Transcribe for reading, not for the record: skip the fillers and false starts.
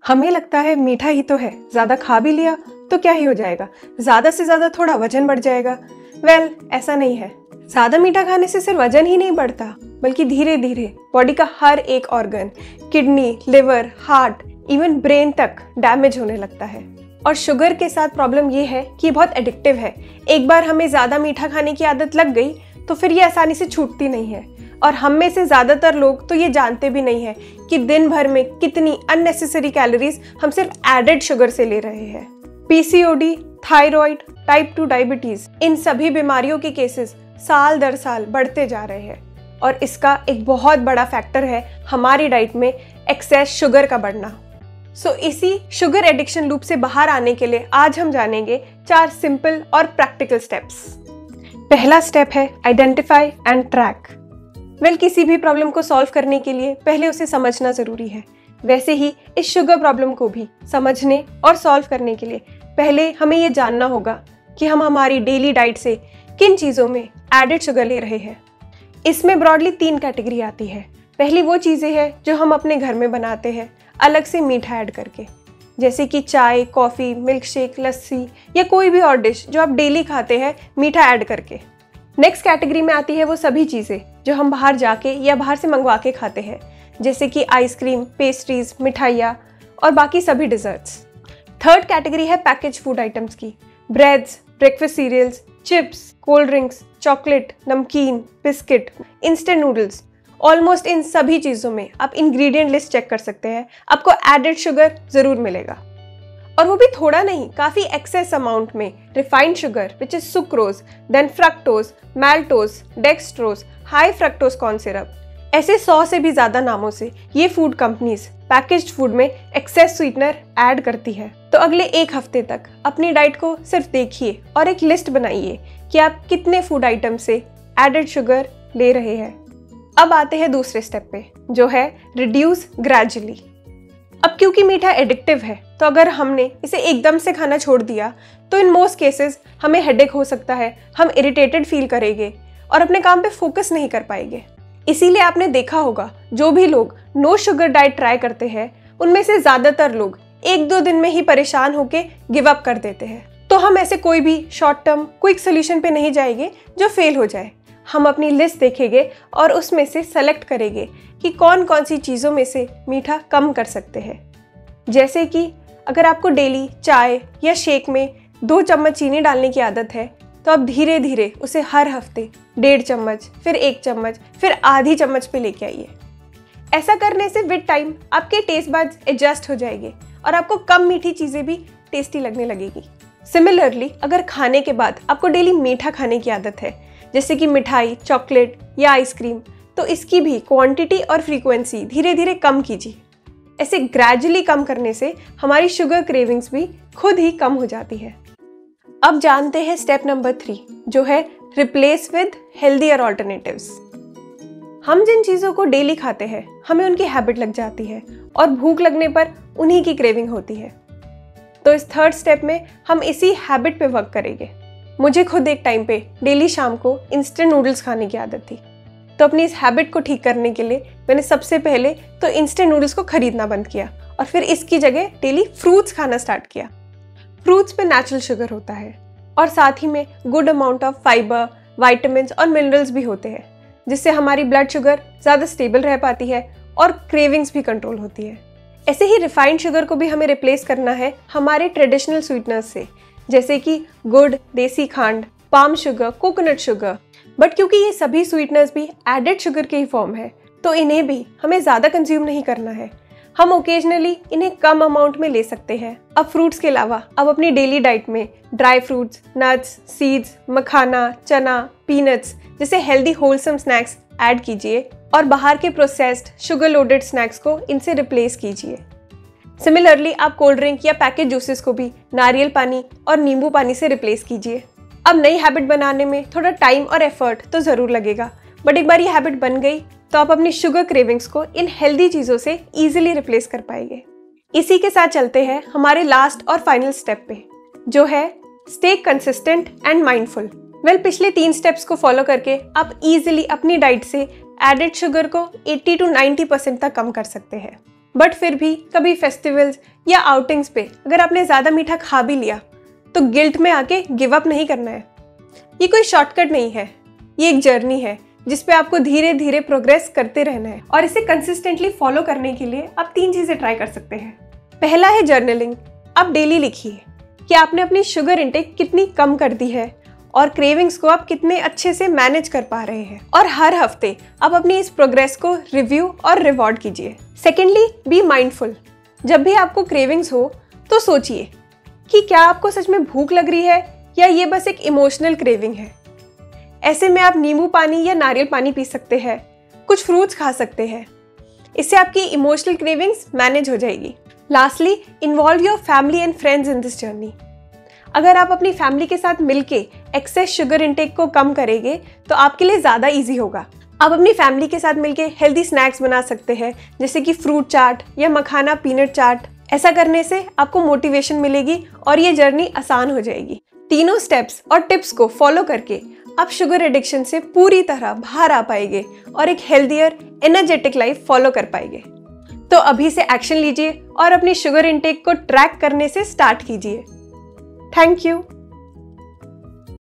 हमें लगता है मीठा ही तो है, ज्यादा खा भी लिया तो क्या ही हो जाएगा, ज्यादा से ज्यादा थोड़ा वजन बढ़ जाएगा। ऐसा नहीं है। ज्यादा मीठा खाने से सिर्फ वजन ही नहीं बढ़ता, बल्कि धीरे धीरे बॉडी का हर एक organ, kidney, liver, heart, even brain तक डैमेज होने लगता है। और शुगर के साथ प्रॉब्लम ये है कि ये बहुत एडिक्टिव है। एक बार हमें ज्यादा मीठा खाने की आदत लग गई तो फिर ये आसानी से छूटती नहीं है। और हम में से ज्यादातर लोग तो ये जानते भी नहीं है कि दिन भर में कितनी अननेसेसरी कैलोरीज हम सिर्फ एडेड शुगर से ले रहे हैं। पीसीओडी, थायराइड, टाइप 2 डायबिटीज, इन सभी बीमारियों के केसेस साल दर साल बढ़ते जा रहे हैं। और इसका एक बहुत बड़ा फैक्टर है हमारी डाइट में एक्सेस शुगर का बढ़ना। इसी शुगर एडिक्शन लूप से बाहर आने के लिए आज हम जानेंगे 4 सिंपल और प्रैक्टिकल स्टेप्स। पहला स्टेप है आइडेंटिफाई एंड ट्रैक। किसी भी प्रॉब्लम को सॉल्व करने के लिए पहले उसे समझना जरूरी है। वैसे ही इस शुगर प्रॉब्लम को भी समझने और सॉल्व करने के लिए पहले हमें ये जानना होगा कि हम हमारी डेली डाइट से किन चीज़ों में एडेड शुगर ले रहे हैं। इसमें ब्रॉडली 3 कैटेगरी आती है। पहली वो चीज़ें हैं जो हम अपने घर में बनाते हैं अलग से मीठा ऐड करके, जैसे कि चाय, कॉफ़ी, मिल्क शेक, लस्सी या कोई भी और डिश जो आप डेली खाते हैं मीठा ऐड करके। नेक्स्ट कैटेगरी में आती है वो सभी चीज़ें जो हम बाहर जाके या बाहर से मंगवा के खाते हैं, जैसे कि आइसक्रीम, पेस्ट्रीज, मिठाइयाँ और बाकी सभी डिज़र्ट्स। थर्ड कैटेगरी है पैकेज फूड आइटम्स की। Breads, breakfast cereals, chips, cold drinks, chocolate, नमकीन, बिस्किट, इंस्टेंट नूडल्स, ऑलमोस्ट इन सभी चीज़ों में आप इंग्रेडिएंट लिस्ट चेक कर सकते हैं, आपको एडेड शुगर ज़रूर मिलेगा। और वो भी थोड़ा नहीं, काफ़ी एक्सेस अमाउंट में refined sugar which is sucrose, then fructose, maltose, dextrose, high fructose corn syrup, ऐसे 100 से भी ज़्यादा नामों से ये फूड कंपनीज पैकेज्ड फूड में एक्सेस स्वीटनर ऐड करती है। तो अगले 1 हफ्ते तक अपनी डाइट को सिर्फ देखिए और एक लिस्ट बनाइए कि आप कितने फूड आइटम से एडेड शुगर ले रहे हैं। अब आते हैं दूसरे स्टेप पे, जो है रिड्यूस ग्रेजुअली। अब क्योंकि मीठा एडिक्टिव है, तो अगर हमने इसे एकदम से खाना छोड़ दिया तो इन मोस्ट केसेस हमें हेडेक हो सकता है, हम इरिटेटेड फील करेंगे और अपने काम पे फोकस नहीं कर पाएंगे। इसीलिए आपने देखा होगा जो भी लोग नो शुगर डाइट ट्राई करते हैं उनमें से ज़्यादातर लोग 1-2 दिन में ही परेशान होकर गिव अप कर देते हैं। तो हम ऐसे कोई भी शॉर्ट टर्म क्विक सोल्यूशन पे नहीं जाएंगे जो फेल हो जाए। हम अपनी लिस्ट देखेंगे और उसमें से सेलेक्ट करेंगे कि कौन कौन सी चीज़ों में से मीठा कम कर सकते हैं। जैसे कि अगर आपको डेली चाय या शेक में 2 चम्मच चीनी डालने की आदत है, तो आप धीरे धीरे उसे हर हफ्ते 1.5 चम्मच, फिर 1 चम्मच, फिर आधी चम्मच पे लेके आइए। ऐसा करने से विद टाइम आपके टेस्ट बड्स एडजस्ट हो जाएंगे और आपको कम मीठी चीज़ें भी टेस्टी लगने लगेगी। सिमिलरली अगर खाने के बाद आपको डेली मीठा खाने की आदत है, जैसे कि मिठाई, चॉकलेट या आइसक्रीम, तो इसकी भी क्वांटिटी और फ्रीक्वेंसी धीरे धीरे कम कीजिए। ऐसे ग्रेजुअली कम करने से हमारी शुगर क्रेविंग्स भी खुद ही कम हो जाती है। अब जानते हैं स्टेप नंबर 3, जो है रिप्लेस विद हेल्दियर ऑल्टरनेटिव्स। हम जिन चीज़ों को डेली खाते हैं हमें उनकी हैबिट लग जाती है और भूख लगने पर उन्हीं की क्रेविंग होती है। तो इस 3rd स्टेप में हम इसी हैबिट पे वर्क करेंगे। मुझे खुद एक टाइम पे डेली शाम को इंस्टेंट नूडल्स खाने की आदत थी, तो अपनी इस हैबिट को ठीक करने के लिए मैंने सबसे पहले तो इंस्टेंट नूडल्स को खरीदना बंद किया और फिर इसकी जगह डेली फ्रूट्स खाना स्टार्ट किया। फ्रूट्स पे नेचुरल शुगर होता है और साथ ही में good amount of fibre, vitamins और मिनरल्स भी होते हैं, जिससे हमारी ब्लड शुगर ज़्यादा स्टेबल रह पाती है और क्रेविंग्स भी कंट्रोल होती है। ऐसे ही रिफाइंड शुगर को भी हमें रिप्लेस करना है हमारे ट्रेडिशनल स्वीटनर्स से, जैसे कि गुड़, देसी खांड, palm sugar, coconut sugar. But क्योंकि ये सभी स्वीटनर्स भी एडेड शुगर के ही फॉर्म है, तो इन्हें भी हमें ज़्यादा कंज्यूम नहीं करना है। हम ओकेजनली इन्हें कम अमाउंट में ले सकते हैं। अब फ्रूट्स के अलावा अब अपनी डेली डाइट में ड्राई फ्रूट्स, नट्स, सीड्स, मखाना, चना, पीनट्स जैसे हेल्दी होलसम स्नैक्स ऐड कीजिए और बाहर के प्रोसेस्ड शुगर लोडेड स्नैक्स को इनसे रिप्लेस कीजिए। सिमिलरली आप कोल्ड ड्रिंक या पैकेट जूसेस को भी नारियल पानी और नींबू पानी से रिप्लेस कीजिए। अब नई हैबिट बनाने में थोड़ा टाइम और एफर्ट तो ज़रूर लगेगा, बट एक बार ये हैबिट बन गई तो आप अपनी शुगर क्रेविंग्स को इन हेल्दी चीज़ों से ईजिली रिप्लेस कर पाएंगे। इसी के साथ चलते हैं हमारे लास्ट और फाइनल स्टेप पे, जो है स्टे कंसिस्टेंट एंड माइंडफुल। पिछले 3 स्टेप्स को फॉलो करके आप ईजिली अपनी डाइट से एडेड शुगर को 80 to 90% तक कम कर सकते हैं। बट फिर भी कभी फेस्टिवल्स या आउटिंग्स पे अगर आपने ज़्यादा मीठा खा भी लिया तो गिल्ट में आके गिव अप नहीं करना है। ये कोई शॉर्टकट नहीं है, ये एक जर्नी है जिसपे आपको धीरे धीरे प्रोग्रेस करते रहना है। और इसे कंसिस्टेंटली फॉलो करने के लिए आप 3 चीज़ें ट्राई कर सकते हैं। पहला है जर्नलिंग। आप डेली लिखिए कि आपने अपनी शुगर इंटेक कितनी कम कर दी है और क्रेविंग्स को आप कितने अच्छे से मैनेज कर पा रहे हैं। और हर हफ्ते आप अपनी इस प्रोग्रेस को रिव्यू और रिवॉर्ड कीजिए। Secondly, be mindful. जब भी आपको क्रेविंग्स हो तो सोचिए कि क्या आपको सच में भूख लग रही है या ये बस एक इमोशनल क्रेविंग है। ऐसे में आप नींबू पानी या नारियल पानी पी सकते हैं, कुछ फ्रूट्स खा सकते हैं। इससे आपकी इमोशनल क्रेविंग्स मैनेज हो जाएगी। Lastly, involve your family and friends in this journey. अगर आप अपनी फैमिली के साथ मिलके एक्सेस शुगर इंटेक को कम करेंगे तो आपके लिए ज़्यादा इजी होगा। आप अपनी फैमिली के साथ मिलके हेल्दी स्नैक्स बना सकते हैं, जैसे कि फ्रूट चाट या मखाना पीनट चाट। ऐसा करने से आपको मोटिवेशन मिलेगी और ये जर्नी आसान हो जाएगी। तीनों स्टेप्स और टिप्स को फॉलो करके आप शुगर एडिक्शन से पूरी तरह बाहर आ पाएंगे और एक हेल्दियर, एनर्जेटिक लाइफ फॉलो कर पाएंगे। तो अभी से एक्शन लीजिए और अपनी शुगर इंटेक को ट्रैक करने से स्टार्ट कीजिए। Thank you.